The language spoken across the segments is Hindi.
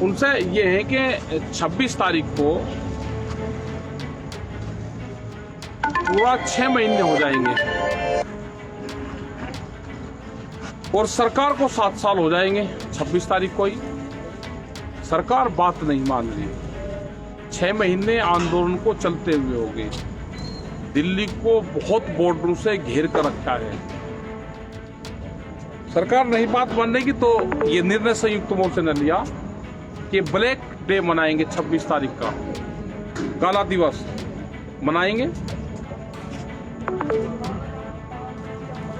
उनसे ये है कि 26 तारीख को पूरा 6 महीने हो जाएंगे और सरकार को 7 साल हो जाएंगे 26 तारीख को ही। सरकार बात नहीं मान रही। 6 महीने आंदोलन को चलते हुए हो गए। दिल्ली को बहुत बॉर्डरों से घेर कर रखा है। सरकार नहीं बात मानेगी तो ये निर्णय संयुक्त मोर्चे ने लिया कि ब्लैक डे मनाएंगे 26 तारीख का, काला दिवस मनाएंगे।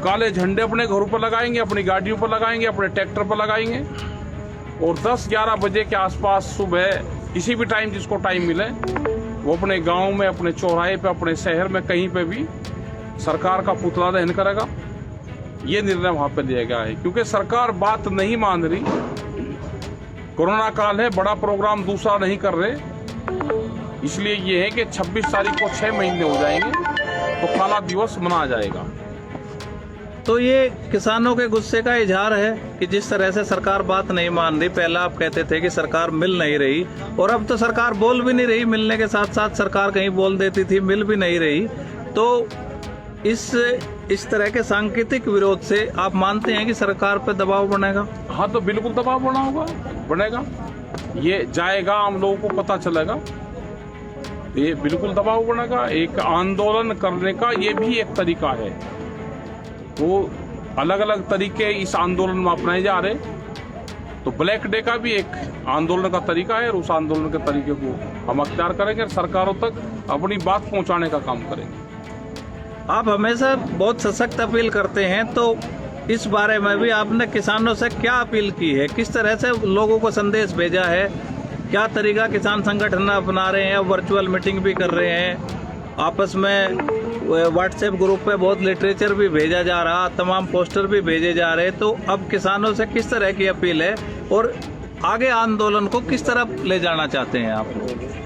काले झंडे अपने घरों पर लगाएंगे, अपनी गाड़ियों पर लगाएंगे, अपने ट्रैक्टर पर लगाएंगे और 10-11 बजे के आसपास सुबह किसी भी टाइम जिसको टाइम मिले वो अपने गांव में, अपने चौराहे पे, अपने शहर में कहीं पे भी सरकार का पुतला दहन करेगा। ये निर्णय वहां पे लिया गया है क्योंकि सरकार बात नहीं मान रही। कोरोना काल है, बड़ा प्रोग्राम दूसरा नहीं कर रहे, इसलिए ये है कि 26 तारीख को 6 महीने हो जाएंगे तो काला दिवस मनाया जाएगा। तो ये किसानों के गुस्से का इजहार है कि जिस तरह से सरकार बात नहीं मान रही। पहला आप कहते थे कि सरकार मिल नहीं रही और अब तो सरकार बोल भी नहीं रही। मिलने के साथ साथ सरकार कहीं बोल देती थी, मिल भी नहीं रही। तो इस तरह के सांकेतिक विरोध से आप मानते हैं कि सरकार पे दबाव बनेगा? हाँ, तो बिल्कुल दबाव बनेगा। ये जाएगा, आम लोगों को पता चलेगा, ये बिल्कुल दबाव बनेगा। एक आंदोलन करने का ये भी एक तरीका है। वो अलग अलग तरीके इस आंदोलन में अपनाए जा रहे। तो ब्लैक डे का भी एक आंदोलन का तरीका है और उस आंदोलन के तरीके को हम अख्तियार करेंगे और सरकारों तक अपनी बात पहुंचाने का काम करेंगे। आप हमेशा बहुत सशक्त अपील करते हैं, तो इस बारे में भी आपने किसानों से क्या अपील की है? किस तरह से लोगों को संदेश भेजा है? क्या तरीका किसान संगठन अपना रहे हैं? वर्चुअल मीटिंग भी कर रहे हैं, आपस में व्हाट्सएप ग्रुप पे बहुत लिटरेचर भी भेजा जा रहा, तमाम पोस्टर भी भेजे जा रहे। तो अब किसानों से किस तरह की अपील है और आगे आंदोलन को किस तरफ ले जाना चाहते हैं आप?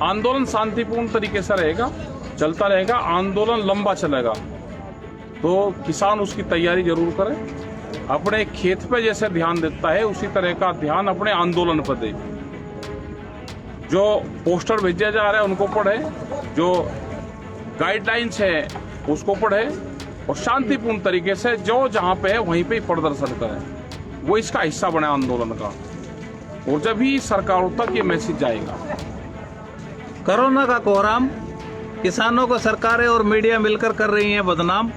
आंदोलन शांतिपूर्ण तरीके से रहेगा, चलता रहेगा। आंदोलन लंबा चलेगा तो किसान उसकी तैयारी जरूर करे। अपने खेत पे जैसे ध्यान देता है उसी तरह का ध्यान अपने आंदोलन पर दे। जो पोस्टर भेजे जा रहे हैं उनको पढ़े, जो गाइडलाइंस है उसको पढ़े और शांतिपूर्ण तरीके से जो जहां पे है वहीं पे ही प्रदर्शन करें। वो इसका हिस्सा बने आंदोलन का और जब ही सरकारों तक ये मैसेज जाएगा। कोरोना का कोहराम किसानों को सरकारें और मीडिया मिलकर कर रही हैं बदनाम।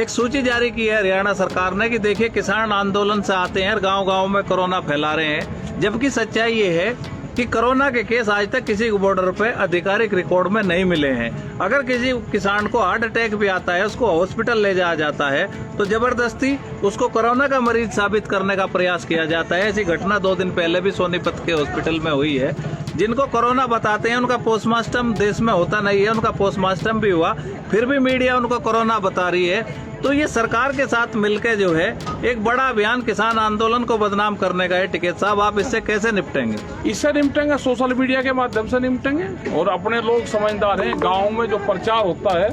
एक सूची जारी की है हरियाणा सरकार ने कि देखिए किसान आंदोलन से आते हैं और गांव-गांव में कोरोना फैला रहे हैं, जबकि सच्चाई ये है कि कोरोना के केस आज तक किसी बॉर्डर पे आधिकारिक रिकॉर्ड में नहीं मिले हैं। अगर किसी किसान को हार्ट अटैक भी आता है, उसको हॉस्पिटल ले जाया जाता है तो जबरदस्ती उसको कोरोना का मरीज साबित करने का प्रयास किया जाता है। ऐसी घटना 2 दिन पहले भी सोनीपत के हॉस्पिटल में हुई है। जिनको कोरोना बताते हैं उनका पोस्टमार्टम देश में होता नहीं है, उनका पोस्टमार्टम भी हुआ, फिर भी मीडिया उनको कोरोना बता रही है। तो ये सरकार के साथ मिलकर जो है एक बड़ा अभियान किसान आंदोलन को बदनाम करने का है। टिकैत साहब, आप इससे कैसे निपटेंगे? इससे निपटेंगे सोशल मीडिया के माध्यम से निपटेंगे और अपने लोग समझदार हैं। गाँव में जो प्रचार होता है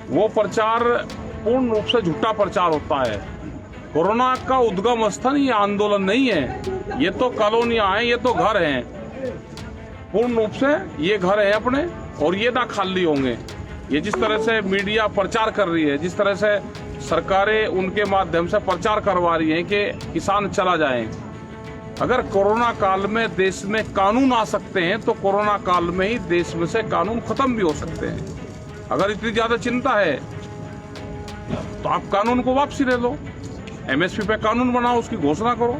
वो प्रचार पूर्ण रूप से झूठा प्रचार होता है। कोरोना का उद्गम स्थल ये आंदोलन नहीं है, ये तो कॉलोनियां हैं, ये तो घर हैं। पूर्ण रूप से ये घर है अपने और ये ना खाली होंगे। ये जिस तरह से मीडिया प्रचार कर रही है, जिस तरह से सरकारें उनके माध्यम से प्रचार करवा रही हैं कि किसान चला जाए। अगर कोरोना काल में देश में कानून आ सकते हैं तो कोरोना काल में ही देश में से कानून खत्म भी हो सकते हैं। अगर इतनी ज्यादा चिंता है तो आप कानून को वापसी ले लो, एमएसपी पे कानून बनाओ, उसकी घोषणा करो।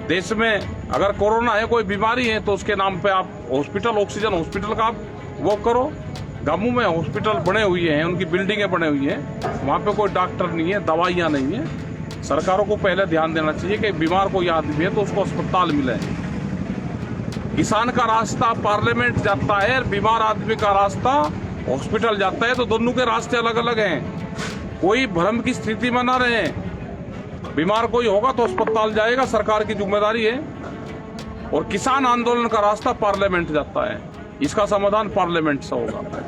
देश में अगर कोरोना है, कोई बीमारी है तो उसके नाम पे आप हॉस्पिटल, ऑक्सीजन हॉस्पिटल का आप वो करो। गांवों में हॉस्पिटल बने हुए हैं, उनकी बिल्डिंगें बने हुई हैं, वहाँ पे कोई डॉक्टर नहीं है, दवाइयाँ नहीं है। सरकारों को पहले ध्यान देना चाहिए कि बीमार कोई आदमी है तो उसको अस्पताल मिले। किसान का रास्ता पार्लियामेंट जाता है, बीमार आदमी का रास्ता हॉस्पिटल जाता है, तो दोनों के रास्ते अलग अलग हैं। कोई भ्रम की स्थिति में ना रहे। बीमार कोई होगा तो अस्पताल जाएगा, सरकार की जिम्मेदारी है। और किसान आंदोलन का रास्ता पार्लियामेंट जाता है, इसका समाधान पार्लियामेंट से होगा।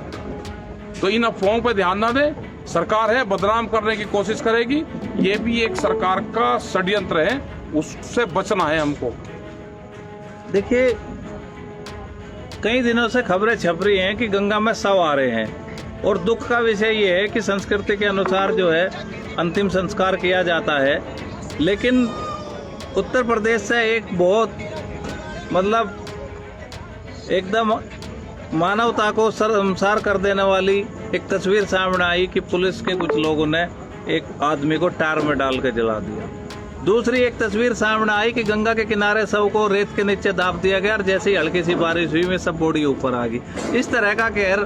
तो इन अफवाहों पर ध्यान ना दें। सरकार है, बदनाम करने की कोशिश करेगी, ये भी एक सरकार का षड्यंत्र है, उससे बचना है हमको। देखिए, कई दिनों से खबरें छप रही हैं कि गंगा में शव आ रहे हैं और दुख का विषय ये है कि संस्कृति के अनुसार जो है अंतिम संस्कार किया जाता है, लेकिन उत्तर प्रदेश से एक बहुत मतलब एकदम मानवता को शर्मसार कर देने वाली एक तस्वीर सामने आई कि पुलिस के कुछ लोगों ने एक आदमी को टायर में डाल के जला दिया। दूसरी एक तस्वीर सामने आई कि गंगा के किनारे शव को रेत के नीचे दाब दिया गया और जैसे ही हल्की सी बारिश हुई में सब बॉडी ऊपर आ गई। इस तरह का कहर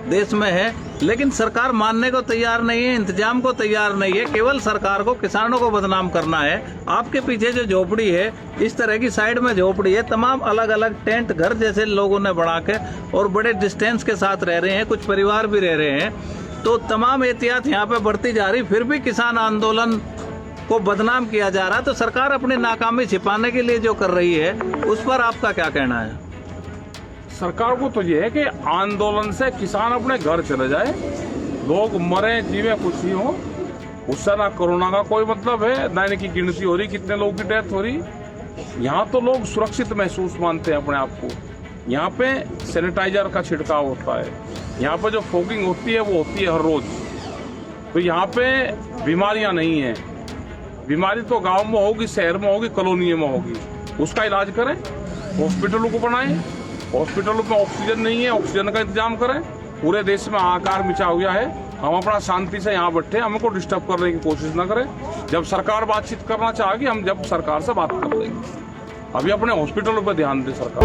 देश में है, लेकिन सरकार मानने को तैयार नहीं है, इंतजाम को तैयार नहीं है। केवल सरकार को किसानों को बदनाम करना है। आपके पीछे जो झोपड़ी है, इस तरह की साइड में झोपड़ी है, तमाम अलग अलग टेंट घर जैसे लोगों ने बना के और बड़े डिस्टेंस के साथ रह रहे हैं, कुछ परिवार भी रह रहे हैं। तो तमाम एहतियात यहाँ पे बढ़ती जा रही, फिर भी किसान आंदोलन को बदनाम किया जा रहा है। तो सरकार अपनी नाकामी छिपाने के लिए जो कर रही है, उस पर आपका क्या कहना है? सरकार को तो ये है कि आंदोलन से किसान अपने घर चले जाए, लोग मरे जीवे कुछ ही हो, उससे ना कोरोना का कोई मतलब है, ना इनकी गिनती हो रही कितने लोगों की डेथ हो रही। यहाँ तो लोग सुरक्षित महसूस मानते हैं अपने आप को। यहाँ पे सैनिटाइजर का छिड़काव होता है, यहाँ पे जो फॉगिंग होती है वो होती है हर रोज। तो यहाँ पे बीमारियाँ नहीं हैं। बीमारी तो गांव में होगी, शहर में होगी, कॉलोनी में होगी। उसका इलाज करें, हॉस्पिटलों को बनाएं। हॉस्पिटलों में ऑक्सीजन नहीं है, ऑक्सीजन का इंतजाम करें। पूरे देश में हाहाकार मचा हुआ है, हम अपना शांति से यहाँ बैठे, हमको डिस्टर्ब करने की कोशिश ना करें। जब सरकार बातचीत करना चाहेगी, हम जब सरकार से बात कर लेंगे। अभी अपने हॉस्पिटलों पर ध्यान दे सरकार।